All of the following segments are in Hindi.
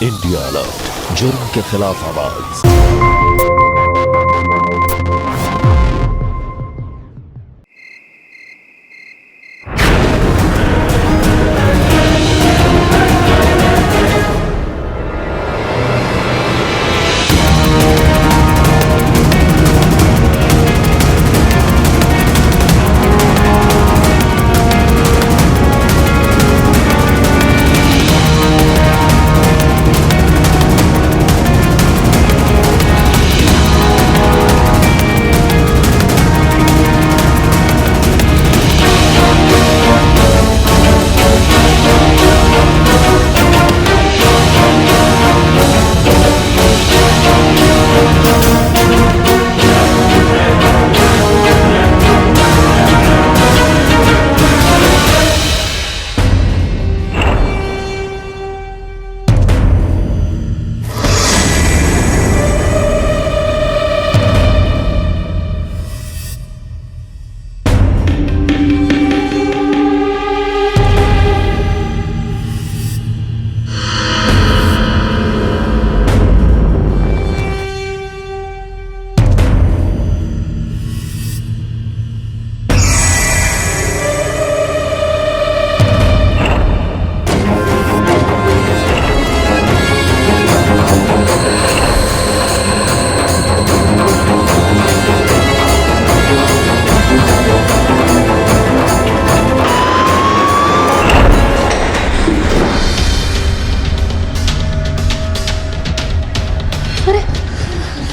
इंडिया अलर्ट, जुर्म के खिलाफ आवाज।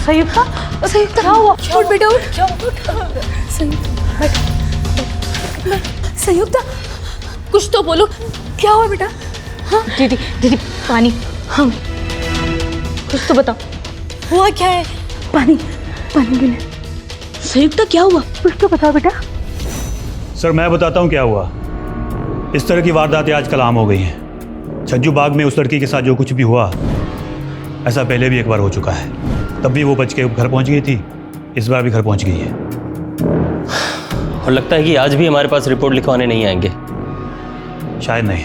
संयुक्ता, संयुक्ता क्या हुआ? उठ बेटा उठ। क्या संयुक्ता संयुक्ता कुछ तो बोलो, क्या हुआ बेटा? हाँ दीदी दीदी पानी, हाँ कुछ तो बताओ, हुआ क्या है? पानी पानी पीने। संयुक्ता क्या हुआ, कुछ तो बताओ बेटा। सर मैं बताता हूँ क्या हुआ। इस तरह की वारदातें आजकल आम हो गई हैं। छज्जू बाग में उस लड़की के साथ जो कुछ भी हुआ, ऐसा पहले भी एक बार हो चुका है। तब भी वो बच के घर पहुंच गई थी, इस बार भी घर पहुंच गई है। और लगता है कि आज भी हमारे पास रिपोर्ट लिखवाने नहीं आएंगे। शायद नहीं।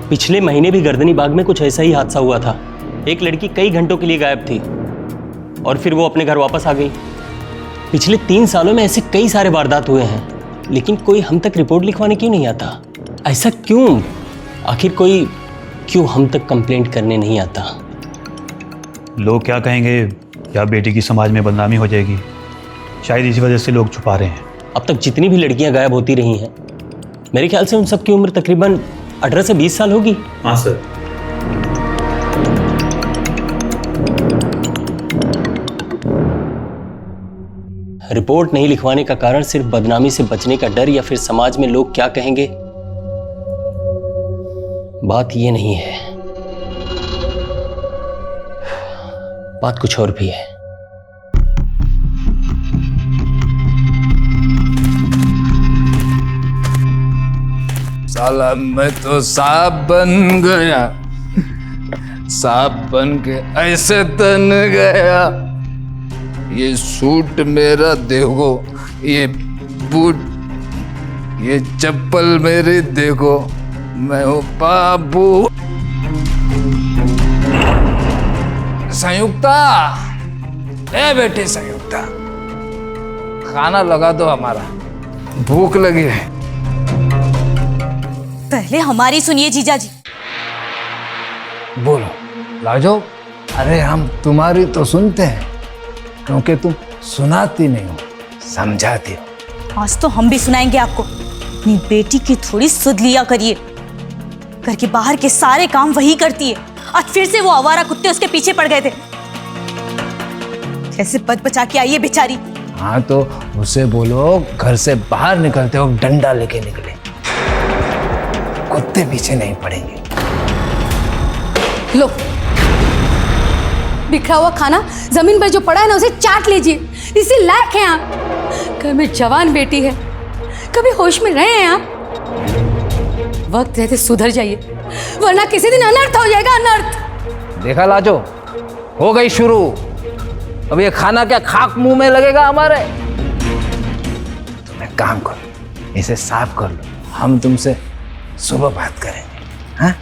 पिछले महीने भी गर्दनी बाग में कुछ ऐसा ही हादसा हुआ था। एक लड़की कई घंटों के लिए गायब थी और फिर वो अपने घर वापस आ गई। पिछले 3 सालों में ऐसे कई सारे वारदात हुए हैं, लेकिन कोई हम तक रिपोर्ट लिखवाने क्यों नहीं आता? ऐसा क्यों? आखिर कोई क्यों हम तक कंप्लेंट करने नहीं आता? लोग क्या कहेंगे, या बेटी की समाज में बदनामी हो जाएगी, शायद इसी वजह से लोग छुपा रहे हैं। अब तक जितनी भी लड़कियां गायब होती रही हैं, मेरे ख्याल से उन सब की उम्र तकरीबन 18 से 20 साल होगी। हाँ सर। रिपोर्ट नहीं लिखवाने का कारण सिर्फ बदनामी से बचने का डर या फिर समाज में लोग क्या कहेंगे? बात ये नहीं है, बात कुछ और भी है। साला मैं तो सांप बन गया, सांप बन के ऐसे तन गया। ये सूट मेरा देखो, ये बूट, ये चप्पल मेरी देखो, मैं हूँ बाबू। संयुक्ता, ए बेटे संयुक्ता, खाना लगा दो, हमारा भूख लगी है। पहले हमारी सुनिए जीजा जी। बोलो लाजो। अरे हम तुम्हारी तो सुनते हैं, क्योंकि तुम सुनाती नहीं हो, समझाती हो। आज तो हम भी सुनाएंगे आपको। अपनी बेटी की थोड़ी सुध लिया करिए। घर के बाहर के सारे काम वही करती है, आज फिर से वो आवारा कुत्ते उसके पीछे पड़ गए थे। कैसे बच बचा के आई है बेचारी। हाँ तो उसे बोलो घर से बाहर निकलते हो डंडा लेके निकले, कुत्ते पीछे नहीं पड़ेंगे। लो, बिखरा हुआ खाना जमीन पर जो पड़ा है ना, उसे चाट लीजिए। इसी लायक है आप। घर में जवान बेटी है, कभी होश में रहे हैं आप? वक्त रहते सुधर जाइए, वरना किसी दिन अनर्थ हो जाएगा, अनर्थ। देखा लाजो, हो गई शुरू। अब ये खाना क्या खाक मुंह में लगेगा हमारे? तुम एक काम करो, इसे साफ कर लो, हम तुमसे सुबह बात करेंगे। हाँ?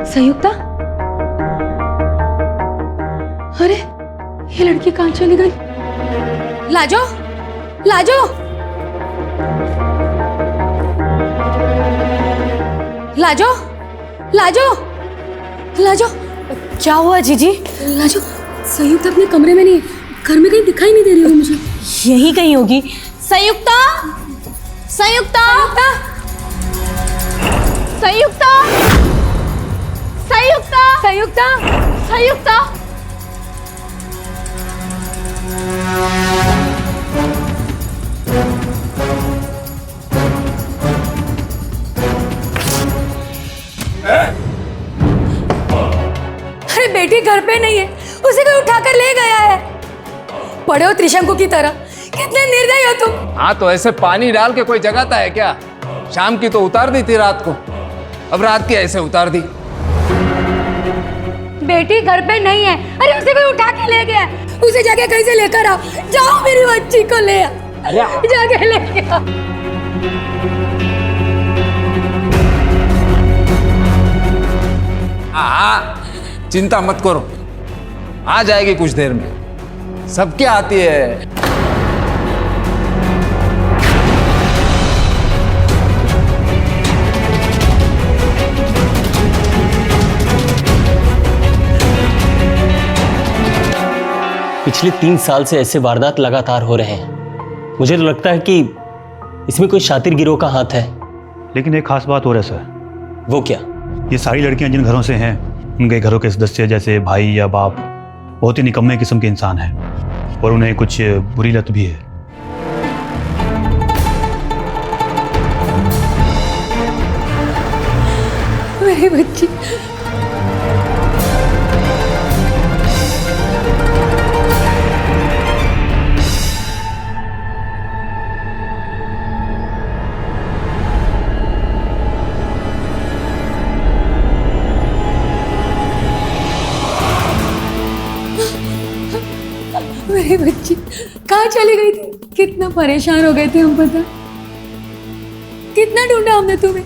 संयुक्ता, अरे ये लड़की कहाँ चली गई? लाजो, लाजो, लाजो, लाजो, लाजो, क्या हुआ जीजी? लाजो, संयुक्ता अपने कमरे में नहीं है, घर में कहीं दिखाई नहीं दे रही हो मुझे। यही कहीं होगी। संयुक्ता, संयुक्ता, संयुक्ता, संयुक्ता, संयुक्ता, संयुक्ता। अरे बेटी घर पे नहीं है, उसे कोई उठाकर ले गया है। पड़े हो त्रिशंकु की तरह, कितने निर्दयी हो तुम। हाँ तो ऐसे पानी डाल के कोई जगाता है क्या? शाम की तो उतार दी थी रात को, अब रात की ऐसे उतार दी। बेटी घर पे नहीं है, अरे उसे कोई उठा के ले गया है। उसे जाके कहीं से लेकर आओ, जाओ मेरी बच्ची को ले आओ, जाके लेके आओ। हाँ, चिंता मत करो, आ जाएगी कुछ देर में, सबके आती है। पिछले 3 साल से ऐसे वारदात लगातार हो रहे हैं। मुझे तो लगता है कि इसमें कोई शातिर गिरोह का हाथ है। लेकिन एक खास बात हो रहा है सर। वो क्या? ये सारी लड़कियां जिन घरों से हैं, उनके घरों के सदस्य जैसे भाई या बाप बहुत ही निकम्मे किस्म के इंसान हैं और उन्हें कुछ बुरी लत भी है। मेरी बच्ची, मेरी बच्ची कहाँ चली गई थी? कितना परेशान हो गए थे हम, पता? कितना ढूंढा हमने तुम्हें।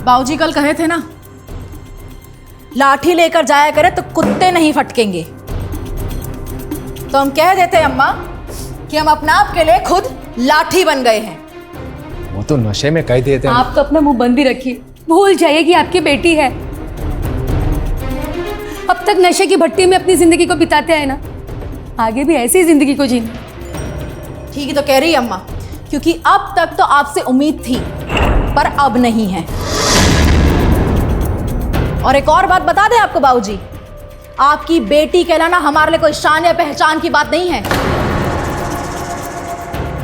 बाबूजी कल कहे थे ना, लाठी लेकर जाया करे तो कुत्ते नहीं फटकेंगे। तो हम कह देते अम्मा कि हम अपने आप के लिए खुद लाठी बन गए हैं। वो तो नशे में कह दिए थे। आप तो अपना मुंह बंद ही रखिए, भूल जाइए कि आपकी बेटी है। अब तक नशे की भट्टी में अपनी जिंदगी को बिताते आए ना, आगे भी ऐसी जिंदगी को जीना। ठीक ही तो कह रही है अम्मा, क्योंकि अब तक तो आपसे उम्मीद थी पर अब नहीं है। और एक और बात बता दें आपको बाबूजी, आपकी बेटी कहलाना हमारे लिए कोई शान या पहचान की बात नहीं है।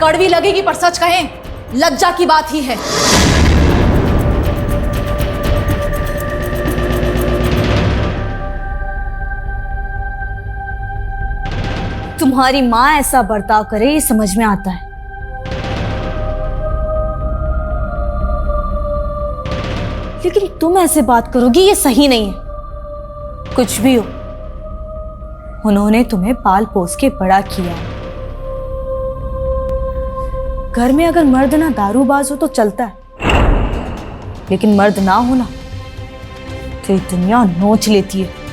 कड़वी लगेगी पर सच कहें, लज्जा की बात ही है। तुम्हारी माँ ऐसा बर्ताव करे ये समझ में आता है, लेकिन तुम ऐसे बात करोगी ये सही नहीं है। कुछ भी हो, उन्होंने तुम्हें पाल पोस के बड़ा किया। घर में अगर मर्द ना दारूबाज हो तो चलता है, लेकिन मर्द ना हो ना तो ये दुनिया नोच लेती है।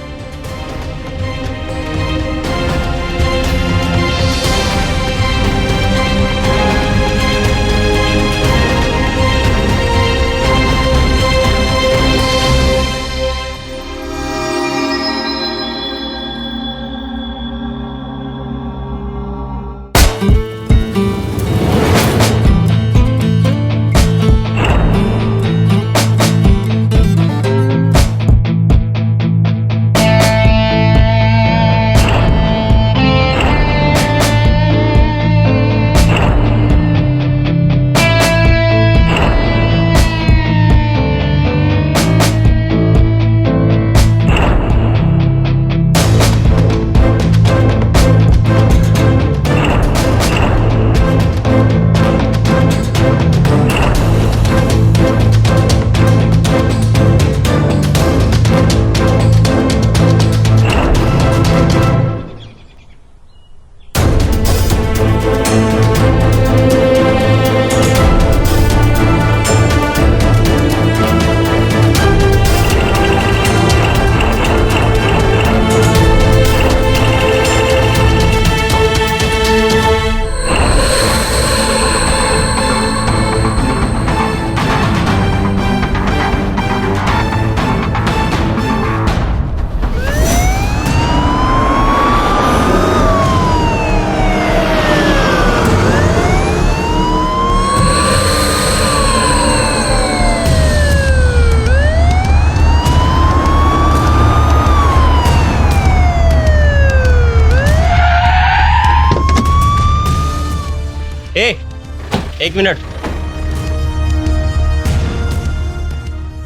एक मिनट।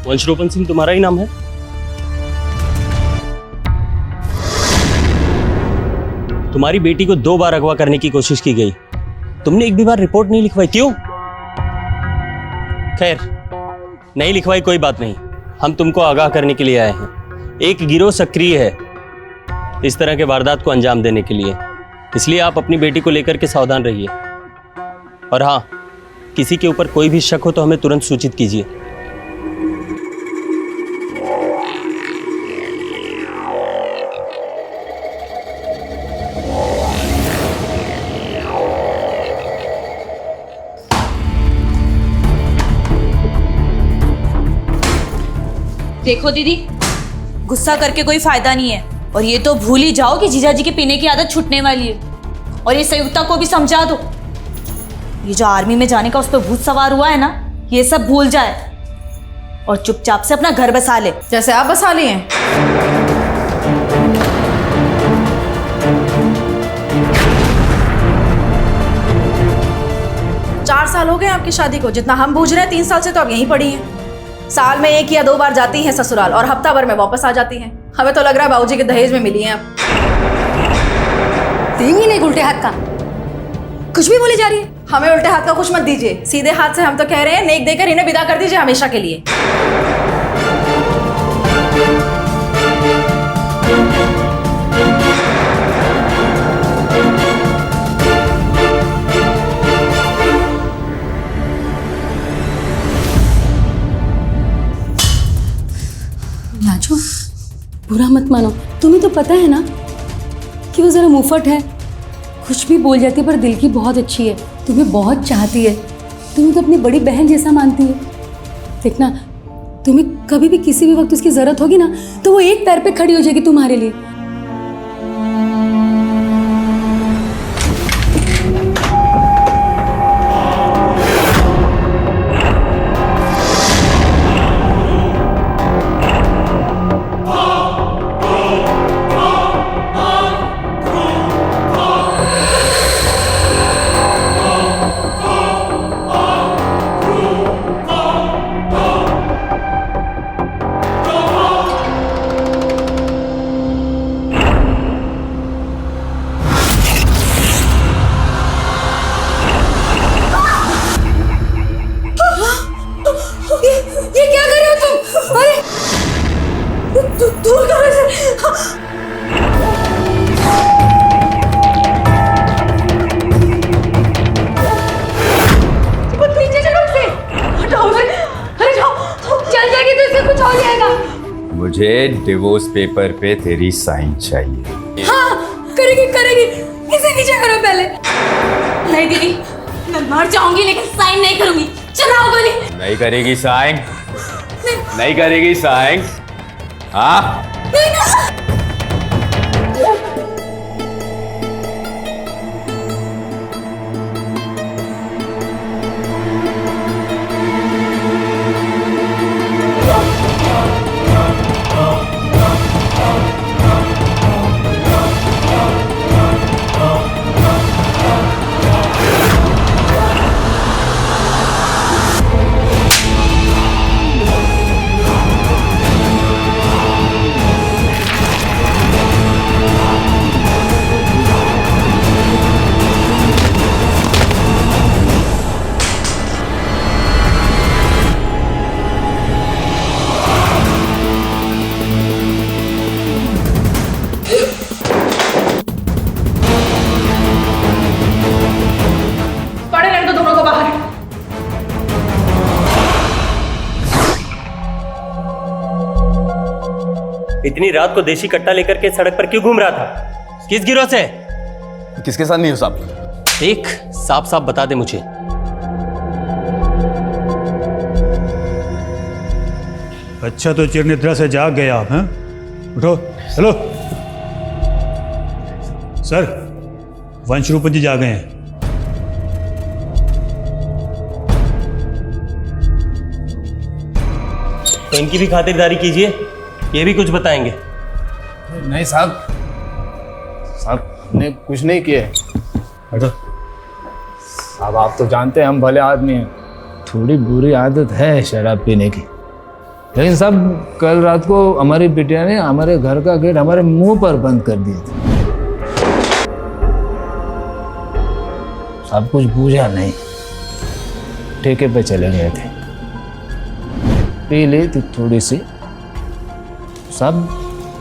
वंशरूपन सिंह तुम्हारा ही नाम है? तुम्हारी बेटी को 2 बार अगवा करने की कोशिश की गई, तुमने एक भी बार रिपोर्ट नहीं लिखवाई, क्यों? खैर, नहीं लिखवाई कोई बात नहीं, हम तुमको आगाह करने के लिए आए हैं। एक गिरोह सक्रिय है इस तरह के वारदात को अंजाम देने के लिए, इसलिए आप अपनी बेटी को लेकर के सावधान रहिए। और हाँ, किसी के ऊपर कोई भी शक हो तो हमें तुरंत सूचित कीजिए। देखो दीदी, गुस्सा करके कोई फायदा नहीं है, और ये तो भूल ही जाओ कि जीजाजी के पीने की आदत छूटने वाली है। और ये संयुक्ता को भी समझा दो, ये जो आर्मी में जाने का उस पर भूत सवार हुआ है ना, ये सब भूल जाए और चुपचाप से अपना घर बसा ले, जैसे आप बसा लिए हैं। चार साल हो गए आपकी शादी को, जितना हम बूझ रहे हैं 3 साल से तो आप यहीं पड़ी हैं। साल में 1 या 2 बार जाती हैं ससुराल और हफ्ता भर में वापस आ जाती हैं। हमें तो लग रहा है बाबूजी के दहेज में मिली हैं आप। देंगी नहीं उल्टे हाथ का, कुछ भी बोली जा रही है। हमें उल्टे हाथ का कुछ मत दीजिए, सीधे हाथ से हम तो कह रहे हैं नेक देकर इन्हें विदा कर दीजिए हमेशा के लिए। लाजो, बुरा मत मानो, तुम्हें तो पता है ना कि वो जरा मुंहफट है, कुछ भी बोल जाती है, पर दिल की बहुत अच्छी है, तुम्हें बहुत चाहती है, तुम्हें तो अपनी बड़ी बहन जैसा मानती है। देखना, तुम्हें कभी भी किसी भी वक्त उसकी जरूरत होगी ना, तो वो एक पैर पे खड़ी हो जाएगी तुम्हारे लिए। ये क्या कर रहे हो तुम? अरे दूर करो इसे। पीछे चलो उसे, हटाओ उसे। अरे जाओ, चल जाएगी तो इससे कुछ हो जाएगा। मुझे डिवोर्स पेपर पे तेरी साइन चाहिए। हाँ, करेगी करेगी, इसे नीचे करो पहले। नहीं दीदी, मैं मर जाऊंगी लेकिन साइन नहीं करूंगी। चलाओ गोली। नहीं करेगी साइन? नहीं करेगी साइन? हाँ? इतनी रात को देशी कट्टा लेकर के सड़क पर क्यों घूम रहा था? किस गिरोह से? किसके साथ नहीं हो साहब? देख, साफ साफ बता दे मुझे। अच्छा, तो चिर निद्रा से जाग गए आप हैं? उठो, चलो। सर, वंशरूपन जी जाग गए हैं। तो इनकी भी खातिरदारी कीजिए, ये भी कुछ बताएंगे। नहीं साहब ने कुछ नहीं किया है। अब आप तो जानते हैं हम भले आदमी हैं, थोड़ी बुरी आदत है शराब पीने की। लेकिन सब कल रात को हमारी बिटिया ने हमारे घर का गेट हमारे मुंह पर बंद कर दिया था। सब कुछ बूझा नहीं, ठेके पे चले गए थे, पी ली थी थोड़ी सी। सब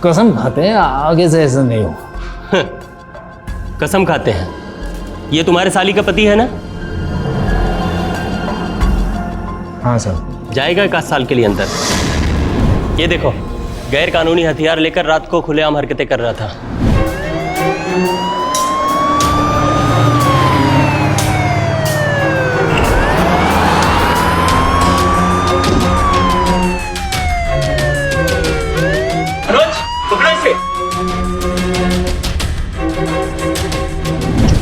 कसम खाते हैं आगे से ऐसा नहीं हो। कसम खाते हैं? ये तुम्हारे साली का पति है ना? हाँ सर। जाएगा 1 साल के लिए अंदर। ये देखो, गैर कानूनी हथियार लेकर रात को खुलेआम हरकतें कर रहा था।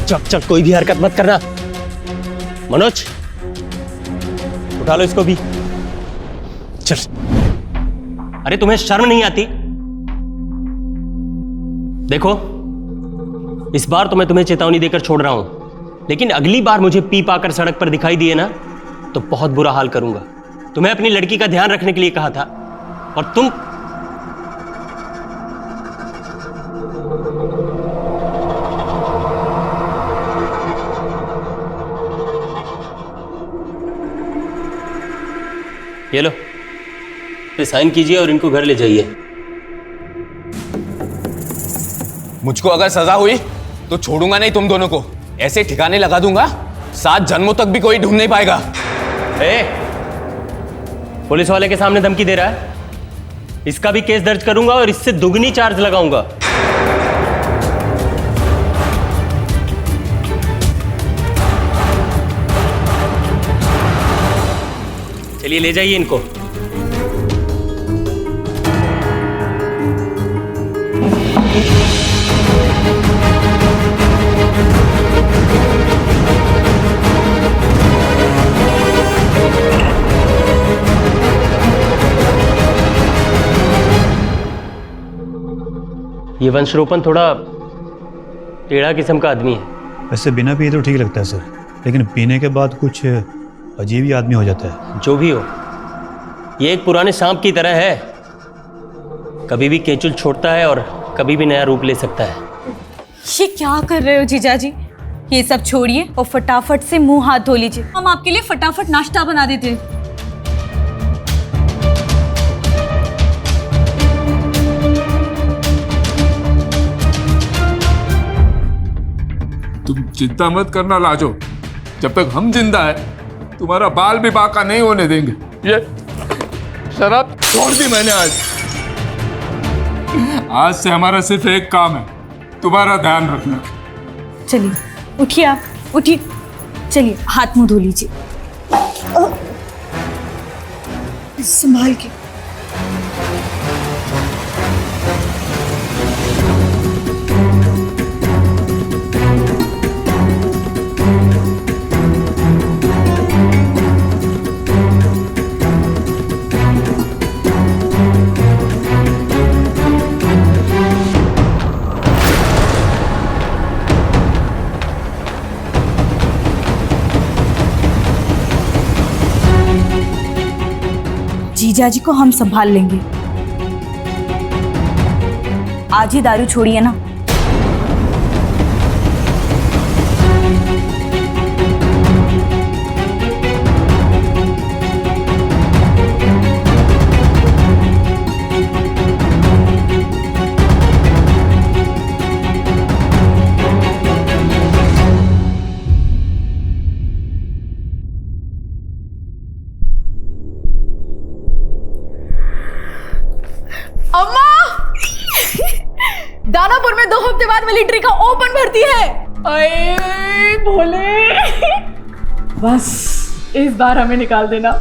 चल चल, कोई भी हरकत मत करना। मनोज, उठा लो इसको भी। चल। अरे तुम्हें शर्म नहीं आती? देखो, इस बार तो मैं तुम्हें चेतावनी देकर छोड़ रहा हूं, लेकिन अगली बार मुझे पी पाकर सड़क पर दिखाई दिए ना तो बहुत बुरा हाल करूंगा। तुम्हें अपनी लड़की का ध्यान रखने के लिए कहा था और तुम ये लो, ये साइन कीजिए और इनको घर ले जाइए। मुझको अगर सजा हुई तो छोड़ूंगा नहीं तुम दोनों को, ऐसे ठिकाने लगा दूंगा 7 जन्मों तक भी कोई ढूंढ नहीं पाएगा। पुलिस वाले के सामने धमकी दे रहा है? इसका भी केस दर्ज करूंगा और इससे दुगनी चार्ज लगाऊंगा। चलिए ले जाइए इनको। ये वंशरोपण थोड़ा टेढ़ा किस्म का आदमी है। वैसे बिना पिए तो ठीक लगता है सर, लेकिन पीने के बाद कुछ अजीब ही आदमी हो जाता है। जो भी हो, ये एक पुराने सांप की तरह है, कभी भी केचुल छोड़ता है और कभी भी नया रूप ले सकता है। ये क्या कर रहे हो जीजा जी? ये सब छोड़िए और फटाफट से मुंह हाथ धो लीजिए, हम आपके लिए फटाफट नाश्ता बना देते हैं। तुम चिंता मत करना लाजो, जब तक हम जिंदा है तुम्हारा बाल भी बाका नहीं होने देंगे। ये शराब छोड़ दी मैंने आज से हमारा सिर्फ एक काम है, तुम्हारा ध्यान रखना। चलिए उठिए, आप उठिए, चलिए हाथ मुंह धो लीजिए, संभाल के। जीजा जी को हम संभाल लेंगे, आज ही दारू छोड़िए ना। अम्मा, दानापुर में 2 हफ्ते बाद मिलिट्री का ओपन भर्ती है। अरे भोले, बस इस बार हमें निकाल देना।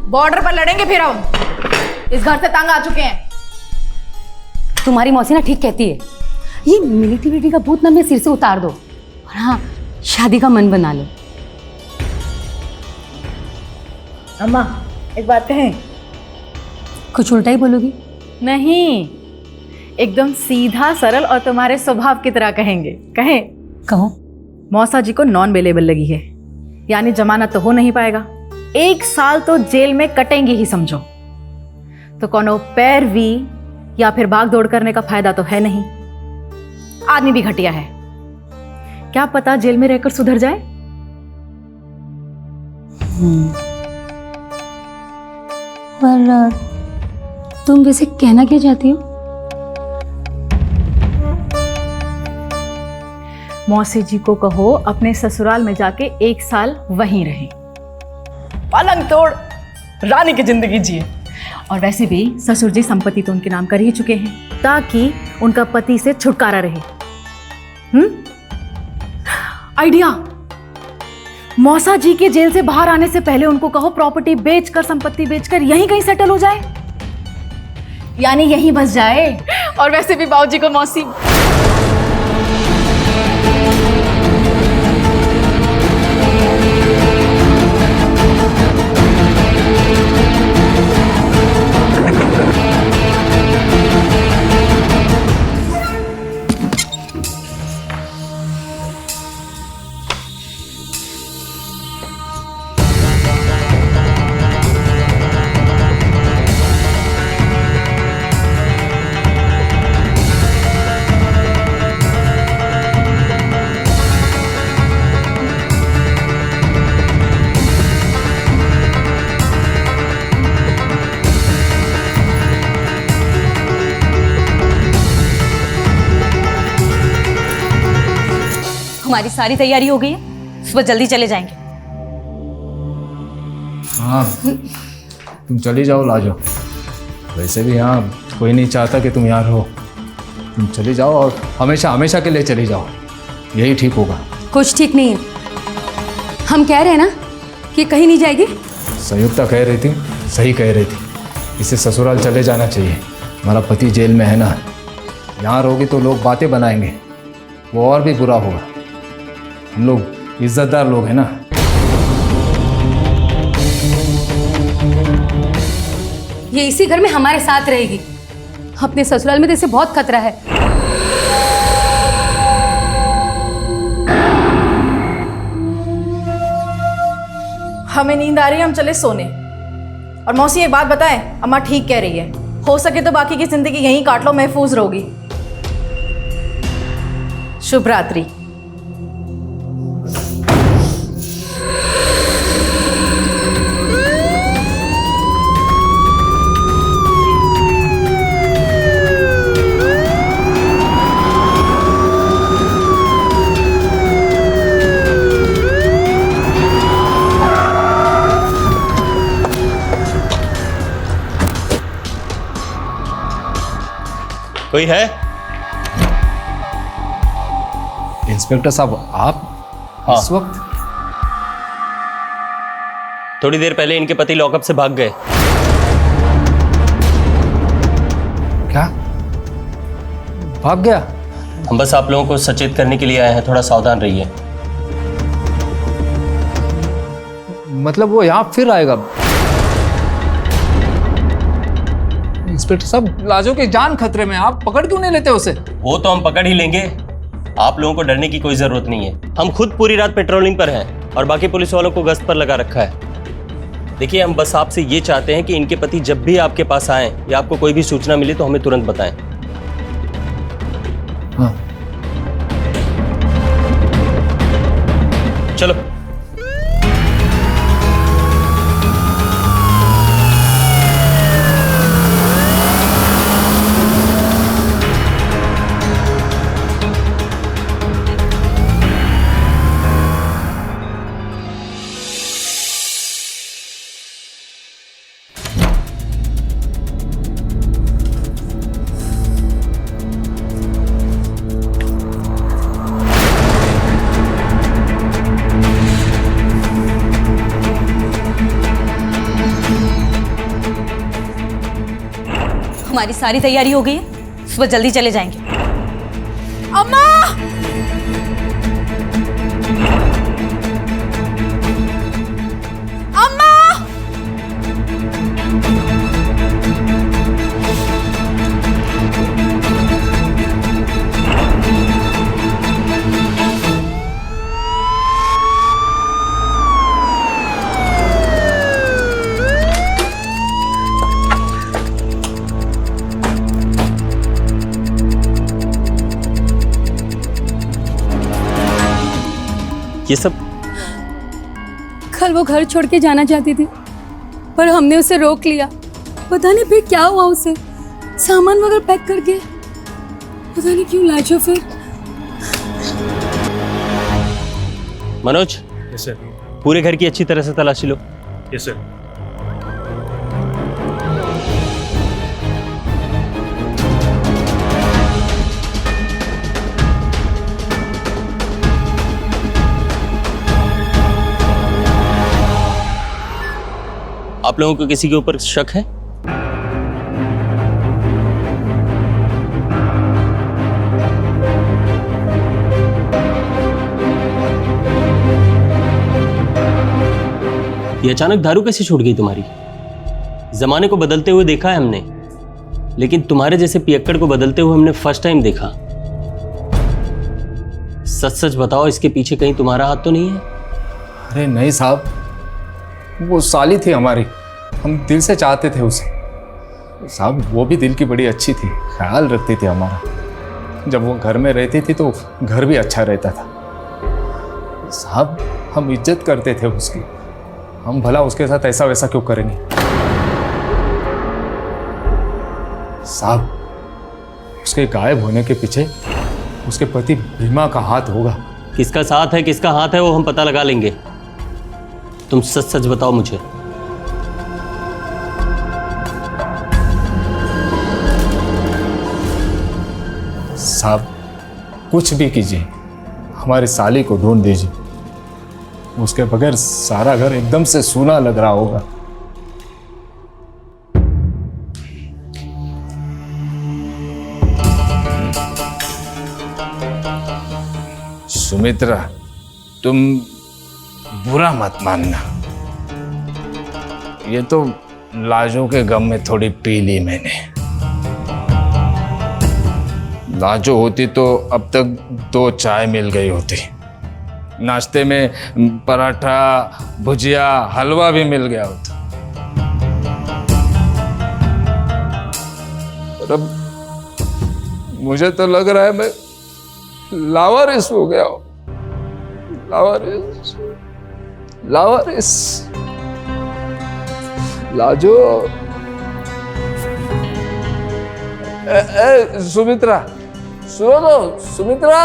बॉर्डर पर लड़ेंगे फिर हम, इस घर से तंग आ चुके हैं। तुम्हारी मौसी ना ठीक कहती है, ये मिलिट्री का भूत ना मेरे सिर से उतार दो और हाँ, शादी का मन बना लो। अम्मा एक बात कहें? कुछ उल्टा ही बोलोगी? नहीं, एकदम सीधा सरल और तुम्हारे स्वभाव की तरह कहेंगे। कहें? कहो। मौसा जी को नॉन अवेलेबल लगी है, यानी जमानत तो हो नहीं पाएगा। 1 साल तो जेल में कटेंगे ही समझो। तो कोनो पैरवी या फिर भाग दौड़ करने का फायदा तो है नहीं। आदमी भी घटिया है, क्या पता जेल में रहकर सुधर जाए। पर तुम वैसे कहना क्या चाहती हो? मौसी जी को कहो अपने ससुराल में जाके 1 साल वहीं रहे, पलंग तोड़ रानी की जिंदगी जिए। और वैसे भी ससुर जी संपत्ति तो उनके नाम कर ही चुके हैं, ताकि उनका पति से छुटकारा रहे। आइडिया, मौसा जी के जेल से बाहर आने से पहले उनको कहो प्रॉपर्टी बेचकर, संपत्ति बेचकर यहीं कहीं सेटल हो जाए, यानी यहीं बस जाए। और वैसे भी बाबूजी को मौसी हमारी सारी तैयारी हो गई है, सुबह जल्दी चले जाएंगे। हाँ, तुम चली जाओ लाजो। वैसे भी यहाँ कोई नहीं चाहता कि तुम यहाँ रहो। तुम चली जाओ और हमेशा हमेशा के लिए चली जाओ, यही ठीक होगा। कुछ ठीक नहीं है। हम कह रहे हैं ना कि कहीं नहीं जाएगी। संयुक्ता कह रही थी, सही कह रही थी, इसे ससुराल चले जाना चाहिए। हमारा पति जेल में है ना, यहाँ रहोगी तो लोग बातें बनाएंगे, वो और भी बुरा होगा। हम लोग इज्जतदार लोग हैं ना। ये इसी घर में हमारे साथ रहेगी। अपने ससुराल में तो इसे बहुत खतरा है। हमें नींद आ रही है, हम चले सोने। और मौसी एक बात बताएं, अम्मा ठीक कह रही है, हो सके तो बाकी की जिंदगी यहीं काट लो, महफूज रहोगी। शुभ रात्रि। कोई है? इंस्पेक्टर साहब, आप हाँ। इस वक्त? थोड़ी देर पहले इनके पति लॉकअप से भाग गए। क्या भाग गया? हम बस आप लोगों को सचेत करने के लिए आए हैं, थोड़ा सावधान रहिए। मतलब वो यहाँ फिर आएगा? इंस्पेक्टर साहब, लाजो की जान खतरे में, आप पकड़ क्यों नहीं लेते उसे? वो तो हम पकड़ ही लेंगे, आप लोगों को डरने की कोई जरूरत नहीं है। हम खुद पूरी रात पेट्रोलिंग पर हैं और बाकी पुलिस वालों को गश्त पर लगा रखा है। देखिए, हम बस आपसे ये चाहते हैं कि इनके पति जब भी आपके पास आए या आपको कोई भी सूचना मिले तो हमें तुरंत बताएं। हाँ। चलो। हमारी सारी तैयारी हो गई है, सुबह जल्दी चले जाएंगे। अम्मा! अम्मा! ये सब? कल वो घर छोड़ के जाना चाहती थी, पर हमने उसे रोक लिया। पता नहीं फिर क्या हुआ उसे, सामान वगैरह पैक करके पता नहीं क्यों लाजो फिर। Manoj, yes sir. पूरे घर की अच्छी तरह से तलाशी लो। Yes sir. आप लोगों को किसी के ऊपर शक है? ये अचानक दारू कैसे छूट गई तुम्हारी? जमाने को बदलते हुए देखा है हमने, लेकिन तुम्हारे जैसे पियक्कड़ को बदलते हुए हमने फर्स्ट टाइम देखा। सच सच बताओ, इसके पीछे कहीं तुम्हारा हाथ तो नहीं है? अरे नहीं साहब, वो साली थी हमारी, हम दिल से चाहते थे उसे। साहब वो भी दिल की बड़ी अच्छी थी, ख्याल रखती थी हमारा। जब वो घर में रहती थी तो घर भी अच्छा रहता था। साहब हम इज्जत करते थे उसकी, हम भला उसके साथ ऐसा वैसा क्यों करेंगे? साहब उसके गायब होने के पीछे उसके पति भीमा का हाथ होगा। किसका साथ है किसका हाथ है वो हम पता लगा लेंगे। तुम सच सच बताओ मुझे। साहब कुछ भी कीजिए, हमारी साली को ढूंढ दीजिए। उसके बगैर सारा घर एकदम से सूना लग रहा होगा। सुमित्रा, तुम बुरा मत मानना, ये तो लाजो के गम में थोड़ी पी ली मैंने। लाजो होती तो अब तक 2 चाय मिल गई होती, नाश्ते में पराठा, भुजिया, हलवा भी मिल गया होता। और अब मुझे तो लग रहा है मैं लावारिस हो गया हूं। लावारिस। लाजो। सुमित्रा, सुनो तो, सुमित्रा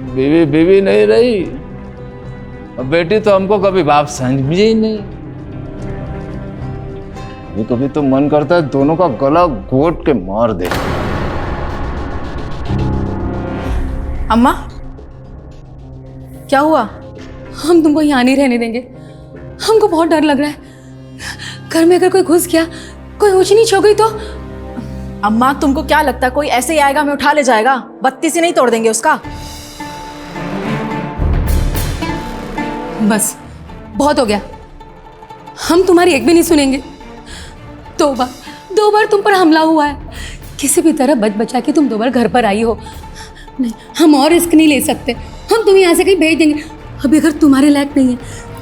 बीवी नहीं रही, अब बेटी तो हमको कभी बाप समझी ही नहीं। कभी तो मन करता है दोनों का गला घोट के मार दे। अम्मा क्या हुआ? हम तुमको यहाँ नहीं रहने देंगे, हमको बहुत डर लग रहा है। घर में अगर कोई घुस गया, कोई ऊंच नीच हो गई तो? अम्मा तुमको क्या लगता है कोई ऐसे ही आएगा, हमें उठा ले जाएगा? बत्ती से नहीं तोड़ देंगे उसका? बस बहुत हो गया, हम तुम्हारी एक भी नहीं सुनेंगे। 2 बार तुम पर हमला हुआ है, किसी भी तरह बच बचा के तुम 2 बार घर पर आई हो। नहीं, हम और रिस्क नहीं ले सकते, हम तुम्हें यहाँ से कहीं भेज देंगे। अभी अगर तुम्हारे लायक नहीं है,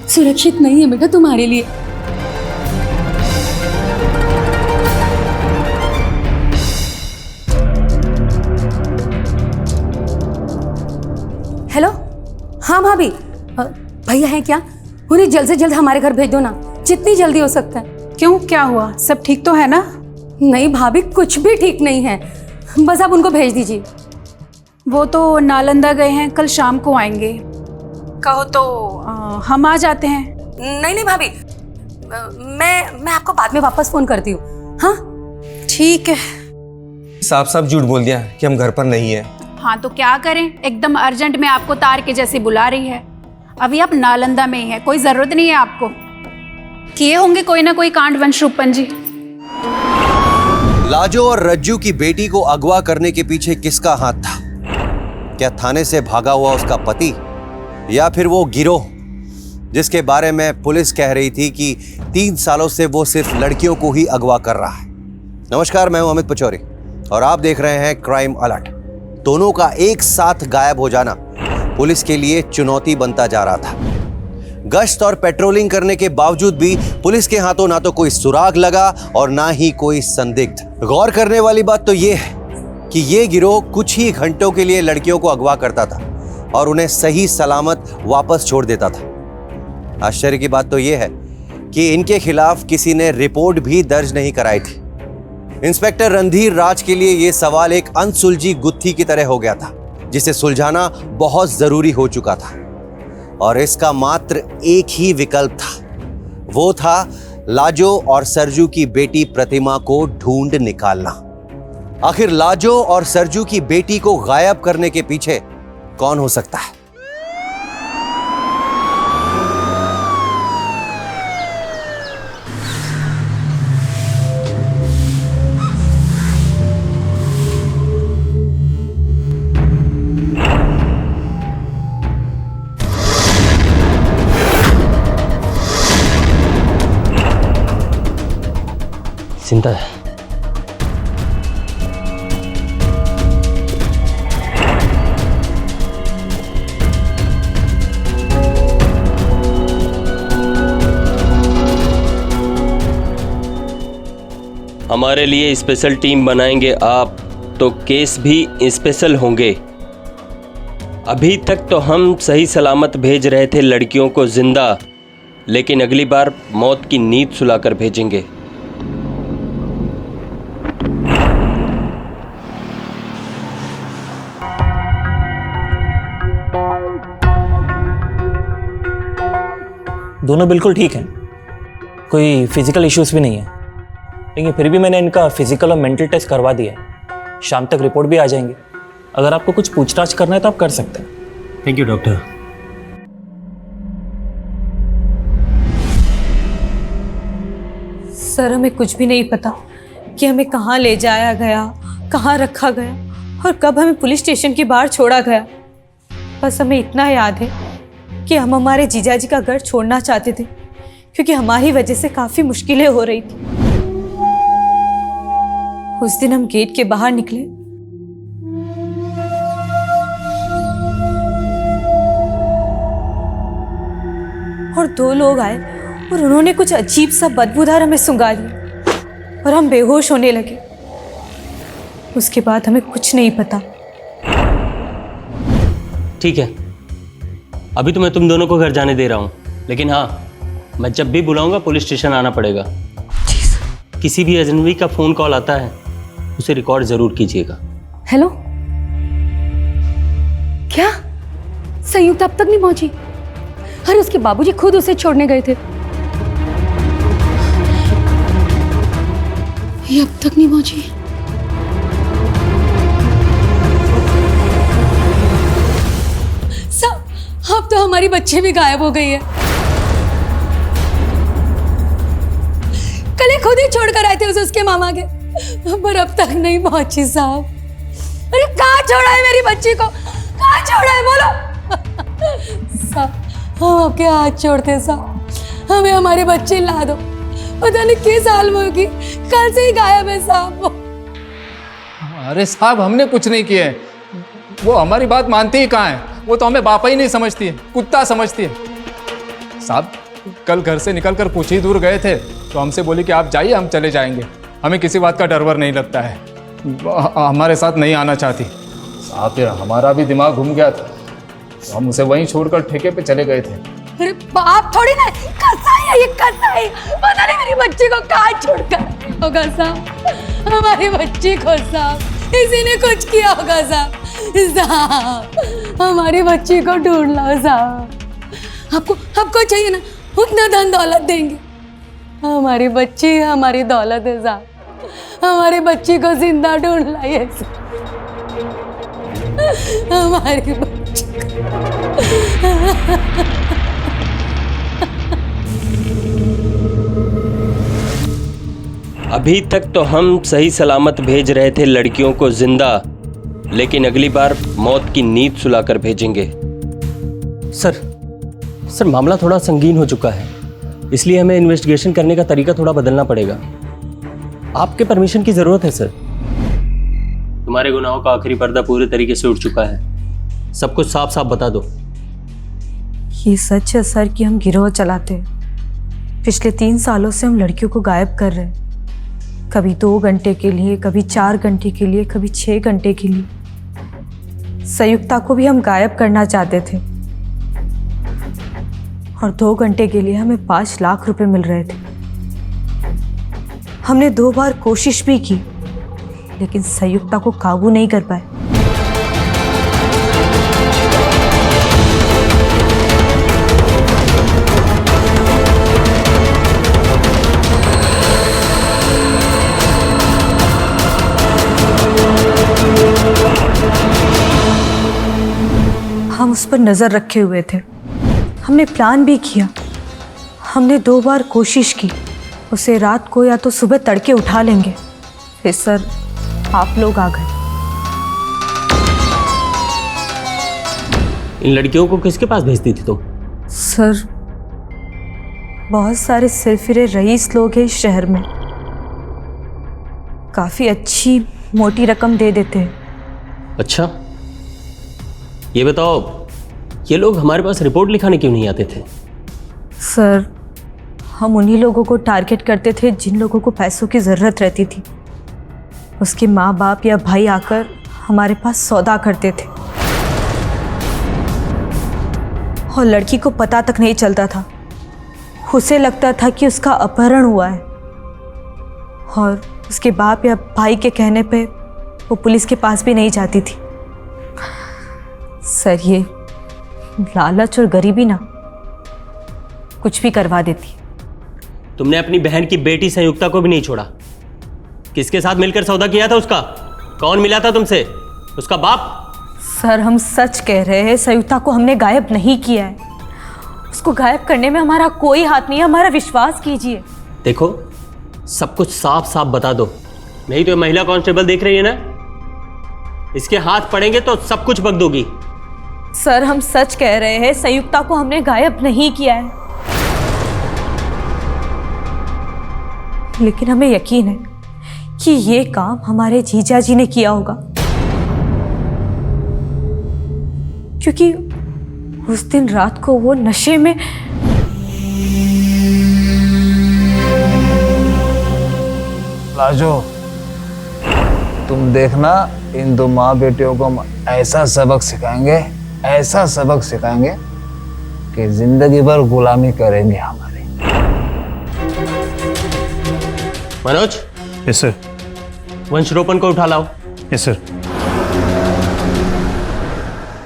सुरक्षित नहीं है बेटा तुम्हारे लिए। हेलो, हाँ भाभी, भैया हैं क्या? उन्हें जल्द से जल्द हमारे घर भेज दो ना, जितनी जल्दी हो सकता है। क्यों, क्या हुआ? सब ठीक तो है ना? नहीं भाभी, कुछ भी ठीक नहीं है, बस आप उनको भेज दीजिए। वो तो नालंदा गए हैं, कल शाम को आएंगे। कहो तो हम आ जाते हैं। नहीं भाभी, मैं आपको बाद में वापस फोन करती हूँ। हाँ ठीक है। साफ साफ झूठ बोल दिया कि हम घर पर नहीं है। हाँ तो क्या करें, एकदम अर्जेंट में आपको तार के जैसे बुला रही है। अभी आप नालंदा में ही है, कोई जरूरत नहीं है आपको। किए होंगे कोई ना कोई कांड वंश रूपन जी। लाजो और रज्जू की बेटी को अगवा करने के पीछे किसका हाथ था? क्या थाने से भागा हुआ उसका पति, या फिर वो गिरोह जिसके बारे में पुलिस कह रही थी कि 3 सालों से वो सिर्फ लड़कियों को ही अगवा कर रहा है? नमस्कार, मैं हूं अमित पचौरी और आप देख रहे हैं क्राइम अलर्ट। दोनों का एक साथ गायब हो जाना पुलिस के लिए चुनौती बनता जा रहा था। गश्त और पेट्रोलिंग करने के बावजूद भी पुलिस के हाथों ना तो कोई सुराग लगा और ना ही कोई संदिग्ध। गौर करने वाली बात तो ये है कि ये गिरोह कुछ ही घंटों के लिए लड़कियों को अगवा करता था, और उन्हें सही सलामत वापस छोड़ देता था। आश्चर्य की बात तो यह है कि इनके खिलाफ किसी ने रिपोर्ट भी दर्ज नहीं कराई थी। इंस्पेक्टर रणधीर राज के लिए यह सवाल एक अनसुलझी गुत्थी की तरह हो गया था, जिसे सुलझाना बहुत जरूरी हो चुका था। और इसका मात्र एक ही विकल्प था, वो था लाजो और सरजू की बेटी प्रतिमा को ढूंढ निकालना। आखिर लाजो और सरजू की बेटी को गायब करने के पीछे कौन हो सकता है? जिंदा है। हमारे लिए स्पेशल टीम बनाएंगे आप, तो केस भी स्पेशल होंगे। अभी तक तो हम सही सलामत भेज रहे थे लड़कियों को जिंदा, लेकिन अगली बार मौत की नींद सुलाकर भेजेंगे। दोनों बिल्कुल ठीक हैं, कोई फिजिकल इश्यूज भी नहीं है, लेकिन फिर भी मैंने इनका फिजिकल और मेंटल टेस्ट करवा दिया है। शाम तक रिपोर्ट भी आ जाएंगी। अगर आपको कुछ पूछताछ करना है तो आप कर सकते हैं। Thank you doctor. सर, हमें कुछ भी नहीं पता कि हमें कहाँ ले जाया गया, कहाँ रखा गया और कब हमें पुलिस स्टेशन के बाहर छोड़ा गया। बस हमें इतना याद है कि हम हमारे जीजाजी का घर छोड़ना चाहते थे, क्योंकि हमारी वजह से काफ़ी मुश्किलें हो रही थी। उस दिन हम गेट के बाहर निकले और 2 लोग आए और उन्होंने कुछ अजीब सा बदबूदार हमें सुंघा लिया और हम बेहोश होने लगे। उसके बाद हमें कुछ नहीं पता। ठीक है, अभी तो मैं तुम दोनों को घर जाने दे रहा हूँ, लेकिन हाँ, मैं जब भी बुलाऊंगा पुलिस स्टेशन आना पड़ेगा। किसी भी अजनबी का फ़ोन कॉल आता है उसे रिकॉर्ड ज़रूर कीजिएगा। हेलो, क्या संयुक्त अब तक नहीं पहुंची? अरे उसके बाबूजी खुद उसे छोड़ने गए थे। ये अब तक नहीं पहुंची। सब, अब तो हमारी बच्ची भी गायब हो गई है। कल खुद ही छोड़कर आए थे उसे उसके मामा के, पर अब तक नहीं पहुंची साहब। अरे कहाँ छोड़ा है मेरी बच्ची को? कहाँ छोड़ा है बोलो साहब। हम आपके हाथ छोड़ते साहब, हमें हमारी बच्ची ला दो। पता नहीं किस हाल में होगी, कल से ही गायब है साहब। अरे साहब, हमने कुछ नहीं किया है। वो हमारी बात मानती ही कहाँ है? वो तो हमें बापा ही नहीं समझती है, कुत्ता समझती है। साहब, कल घर से निकलकर कुछ ही दूर गए थे तो हमसे बोली कि आप जाइए, हम चले जाएंगे। हमें किसी बात का डर वर नहीं लगता है। हमारे साथ नहीं आना चाहती साहब। फिर हमारा भी दिमाग घूम गया था, तो हम उसे वहीं छोड़कर ठेके पे चले गए थे। अरे बाप थोड़ी ना, कसाई है ये, कसाई। पता नहीं मेरी बच्ची को कहाँ छोड़कर होगा साहब। हमारी बच्ची को साहब किसी ने कुछ किया होगा साहब। साहब, हमारी बच्ची को ढूंढ लो साहब। आपको चाहिए ना, उतना धन दौलत देंगे। हमारी बच्ची हमारी दौलत है साहब। हमारी बच्ची को जिंदा ढूंढ लाइए हमारी बच्ची अभी तक तो हम सही सलामत भेज रहे थे लड़कियों को जिंदा, लेकिन अगली बार मौत की नींद सुलाकर भेजेंगे। सर, मामला थोड़ा संगीन हो चुका है, इसलिए हमें इन्वेस्टिगेशन करने का तरीका थोड़ा बदलना पड़ेगा। आपके परमिशन की जरूरत है सर। तुम्हारे गुनाहों का आखिरी पर्दा पूरे तरीके से उठ चुका है। सब कुछ साफ साफ बता दो। ये सच है सर कि हम गिरोह चलाते हैं। पिछले 3 सालों से हम लड़कियों को गायब कर रहे हैं। कभी 2 घंटे के लिए, कभी 4 घंटे के लिए, कभी 6 घंटे के लिए। संयुक्ता को भी हम गायब करना चाहते थे और 2 घंटे के लिए हमें 5 लाख रुपए मिल रहे थे। हमने 2 बार कोशिश भी की लेकिन संयुक्ता को काबू नहीं कर पाए। हम उस पर नजर रखे हुए थे। हमने प्लान भी किया। हमने 2 बार कोशिश की उसे रात को या तो सुबह तड़के उठा लेंगे। फिर सर आप लोग आ गए। इन लड़कियों को किसके पास भेजती थी तुम? सर बहुत सारे सिरफिरे रईस लोग हैं इस शहर में, काफी अच्छी मोटी रकम दे देते हैं। अच्छा, ये बताओ ये लोग हमारे पास रिपोर्ट लिखाने क्यों नहीं आते थे? सर हम उन्हीं लोगों को टारगेट करते थे जिन लोगों को पैसों की ज़रूरत रहती थी। उसके माँ बाप या भाई आकर हमारे पास सौदा करते थे और लड़की को पता तक नहीं चलता था। उसे लगता था कि उसका अपहरण हुआ है और उसके बाप या भाई के कहने पे वो पुलिस के पास भी नहीं जाती थी। सर ये लालच और गरीबी ना कुछ भी करवा देती। तुमने अपनी बहन की बेटी संयुक्ता को भी नहीं छोड़ा। किसके साथ मिलकर सौदा किया था उसका? कौन मिला था तुमसे? उसका बाप? सर हम सच कह रहे हैं, संयुक्ता को हमने गायब नहीं किया है। उसको गायब करने में हमारा कोई हाथ नहीं है, हमारा विश्वास कीजिए। देखो सब कुछ साफ साफ बता दो, नहीं तो महिला कांस्टेबल देख रही है ना, इसके हाथ पड़ेंगे तो सब कुछ बक दोगी। सर हम सच कह रहे हैं, संयुक्ता को हमने गायब नहीं किया है, लेकिन हमें यकीन है कि ये काम हमारे जीजा जी ने किया होगा, क्योंकि उस दिन रात को वो नशे में लाजो, तुम देखना इन 2 माँ बेटियों को हम ऐसा सबक सिखाएंगे, ऐसा सबक सिखाएंगे कि जिंदगी भर गुलामी करेंगे हमारी। मनोज। Yes sir. वंशरोपण को उठा लाओ। Yes sir.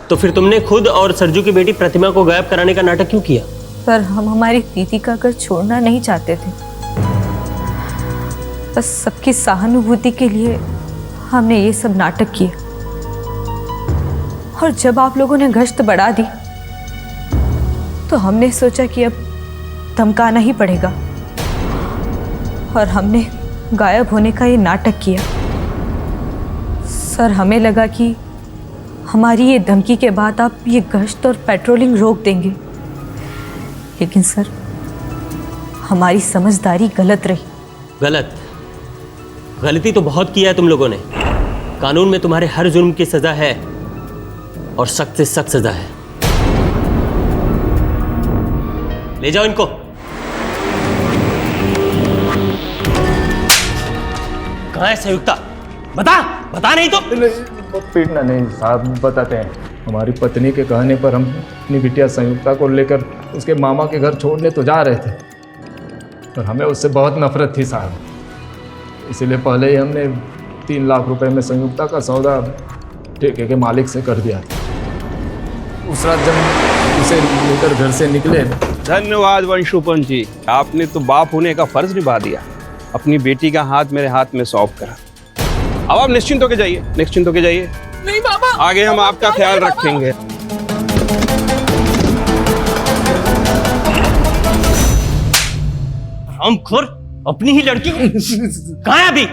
तो फिर तुमने खुद और सरजू की बेटी प्रतिमा को गायब कराने का नाटक क्यों किया? सर हम हमारी दीदी का घर छोड़ना नहीं चाहते थे, बस सबकी सहानुभूति के लिए हमने ये सब नाटक किए। और जब आप लोगों ने गश्त बढ़ा दी तो हमने सोचा कि अब धमकाना ही पड़ेगा और हमने गायब होने का ये नाटक किया। सर हमें लगा कि हमारी ये धमकी के बाद आप ये गश्त और पेट्रोलिंग रोक देंगे, लेकिन सर हमारी समझदारी गलत रही। गलत? गलती तो बहुत किया है तुम लोगों ने। कानून में तुम्हारे हर जुर्म की सजा है और सख्त से सख्त सजा है। ले जाओ इनको। कहाँ है संयुक्ता? बता नहीं तो। पीटना नहीं साहब, बताते हैं। हमारी पत्नी के कहने पर हम अपनी बिटिया संयुक्ता को लेकर उसके मामा के घर छोड़ने तो जा रहे थे, पर हमें उससे बहुत नफरत थी साहब, इसीलिए पहले ही हमने 3 लाख रुपए में संयुक्ता का सौदा ठेके के मालिक से कर दिया था। उस रात जब उसे लेकर घर से निकले। धन्यवाद वंशरूपन जी, आपने तो बाप होने का फर्ज निभा दिया, अपनी बेटी का हाथ मेरे हाथ में सौंप करा। अब आप निश्चिंत होके जाइए, निश्चिंत होके जाइए। नहीं बाबा, आगे हम आपका ख्याल रखेंगे। हम खुर अपनी ही लड़की कहाँ है अभी?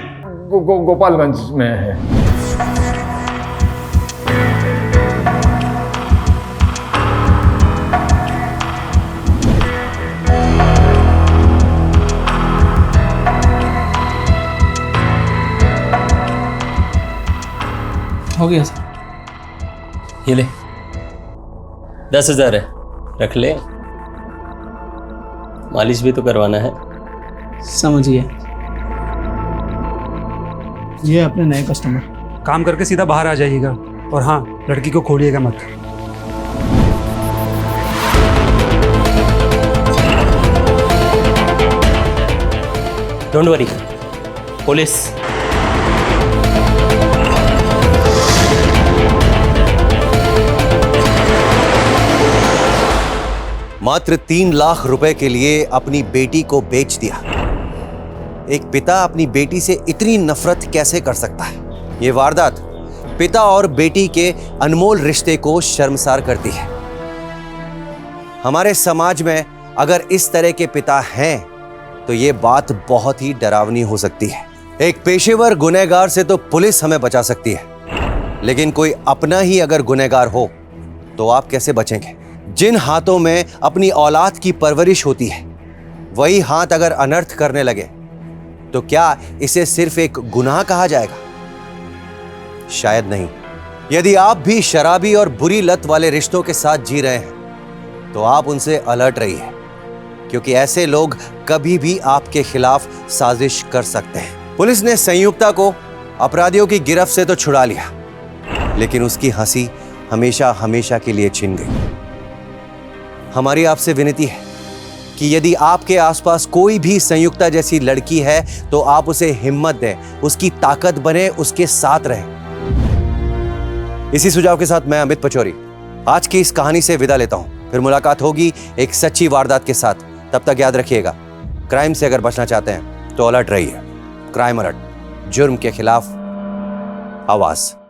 गोपालगंज में है। हो गया सर। ये ले 10,000 है, रख ले। मालिश भी तो करवाना है। समझिए, ये अपने नए कस्टमर। काम करके सीधा बाहर आ जाइएगा और हाँ, लड़की को खोलिएगा मत। Don't worry, police. मात्र 3 लाख रुपए के लिए अपनी बेटी को बेच दिया। एक पिता अपनी बेटी से इतनी नफरत कैसे कर सकता है? ये वारदात पिता और बेटी के अनमोल रिश्ते को शर्मसार करती है। हमारे समाज में अगर इस तरह के पिता हैं तो ये बात बहुत ही डरावनी हो सकती है। एक पेशेवर गुनहगार से तो पुलिस हमें बचा सकती है, लेकिन कोई अपना ही अगर गुनहगार हो तो आप कैसे बचेंगे? जिन हाथों में अपनी औलाद की परवरिश होती है, वही हाथ अगर अनर्थ करने लगे तो क्या इसे सिर्फ एक गुनाह कहा जाएगा? शायद नहीं। यदि आप भी शराबी और बुरी लत वाले रिश्तों के साथ जी रहे हैं तो आप उनसे अलर्ट रहिए, क्योंकि ऐसे लोग कभी भी आपके खिलाफ साजिश कर सकते हैं। पुलिस ने संयुक्ता को अपराधियों की गिरफ्त से तो छुड़ा लिया, लेकिन उसकी हंसी हमेशा हमेशा के लिए छिन गई। हमारी आपसे विनती है कि यदि आपके आसपास कोई भी संयुक्ता जैसी लड़की है तो आप उसे हिम्मत दें, उसकी ताकत बने, उसके साथ रहें। इसी सुझाव के साथ मैं अमित पचौरी आज की इस कहानी से विदा लेता हूं। फिर मुलाकात होगी एक सच्ची वारदात के साथ। तब तक याद रखिएगा, क्राइम से अगर बचना चाहते हैं तो अलर्ट रहिए। क्राइम अलर्ट, जुर्म के खिलाफ आवाज।